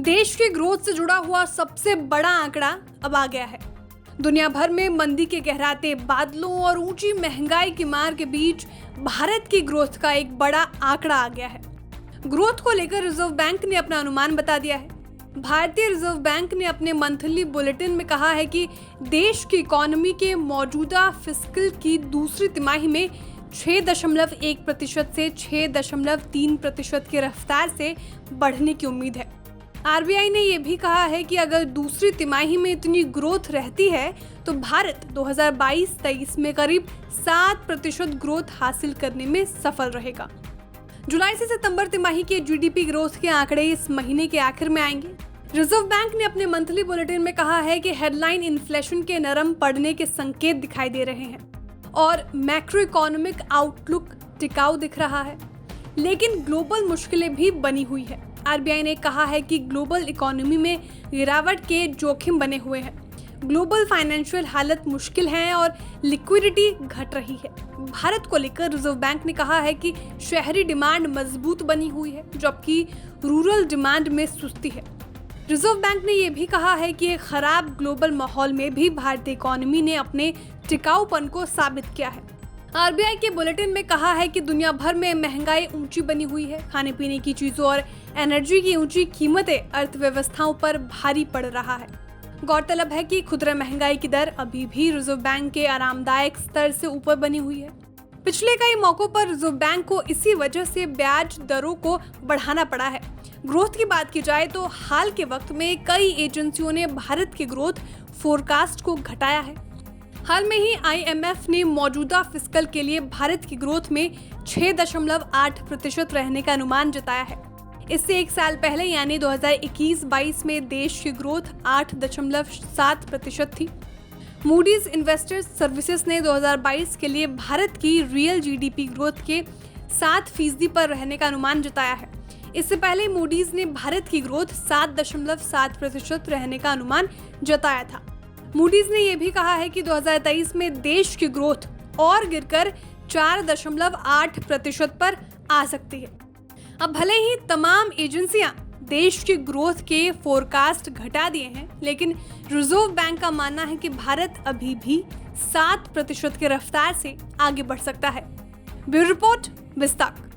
देश के ग्रोथ से जुड़ा हुआ सबसे बड़ा आंकड़ा अब आ गया है। दुनिया भर में मंदी के गहराते बादलों और ऊंची महंगाई की मार के बीच भारत की ग्रोथ का एक बड़ा आंकड़ा आ गया है। ग्रोथ को लेकर रिजर्व बैंक ने अपना अनुमान बता दिया है। भारतीय रिजर्व बैंक ने अपने मंथली बुलेटिन में कहा है कि देश की इकोनॉमी के मौजूदा फिस्कल की दूसरी तिमाही में 6.1% से 6.3% की रफ्तार से बढ़ने की उम्मीद है। आरबीआई ने यह भी कहा है कि अगर दूसरी तिमाही में इतनी ग्रोथ रहती है तो भारत 2022-23 में करीब 7% ग्रोथ हासिल करने में सफल रहेगा। जुलाई से सितंबर तिमाही के जीडीपी ग्रोथ के आंकड़े इस महीने के आखिर में आएंगे। रिजर्व बैंक ने अपने मंथली बुलेटिन में कहा है कि हेडलाइन इन्फ्लेशन के नरम पड़ने के संकेत दिखाई दे रहे हैं और मैक्रो इकोनॉमिक आउटलुक टिकाऊ दिख रहा है, लेकिन ग्लोबल मुश्किलें भी बनी हुई है। आरबीआई ने कहा है कि ग्लोबल इकोनॉमी में गिरावट के जोखिम बने हुए हैं, ग्लोबल फाइनेंशियल हालत मुश्किल है और लिक्विडिटी घट रही है। भारत को लेकर रिजर्व बैंक ने कहा है कि शहरी डिमांड मजबूत बनी हुई है, जबकि रूरल डिमांड में सुस्ती है। रिजर्व बैंक ने यह भी कहा है कि एक खराब ग्लोबल माहौल में भी भारतीय इकोनॉमी ने अपने टिकाऊपन को साबित किया है। आरबीआई के बुलेटिन में कहा है कि दुनिया भर में महंगाई ऊंची बनी हुई है। खाने पीने की चीजों और एनर्जी की ऊंची कीमतें अर्थव्यवस्थाओं पर भारी पड़ रहा है। गौरतलब है कि खुदरा महंगाई की दर अभी भी रिजर्व बैंक के आरामदायक स्तर से ऊपर बनी हुई है। पिछले कई मौकों पर रिजर्व बैंक को इसी वजह से ब्याज दरों को बढ़ाना पड़ा है। ग्रोथ की बात की जाए तो हाल के वक्त में कई एजेंसियों ने भारत के ग्रोथ फोरकास्ट को घटाया है। हाल में ही आईएमएफ ने मौजूदा फिस्कल के लिए भारत की ग्रोथ में 6.8% रहने का अनुमान जताया है। इससे एक साल पहले यानी 2021-22 में देश की ग्रोथ 8.7% थी। मूडीज इन्वेस्टर्स सर्विसेज ने 2022 के लिए भारत की रियल जीडीपी ग्रोथ के 7% पर रहने का अनुमान जताया है। इससे पहले मूडीज ने भारत की ग्रोथ 7.7% रहने का अनुमान जताया था। मूडीज ने यह भी कहा है कि 2023 में देश की ग्रोथ और गिरकर 4.8% पर आ सकती है। अब भले ही तमाम एजेंसियां देश की ग्रोथ के फोरकास्ट घटा दिए हैं, लेकिन रिजर्व बैंक का मानना है कि भारत अभी भी 7% की रफ्तार से आगे बढ़ सकता है। ब्यूरो रिपोर्ट, विस्तार।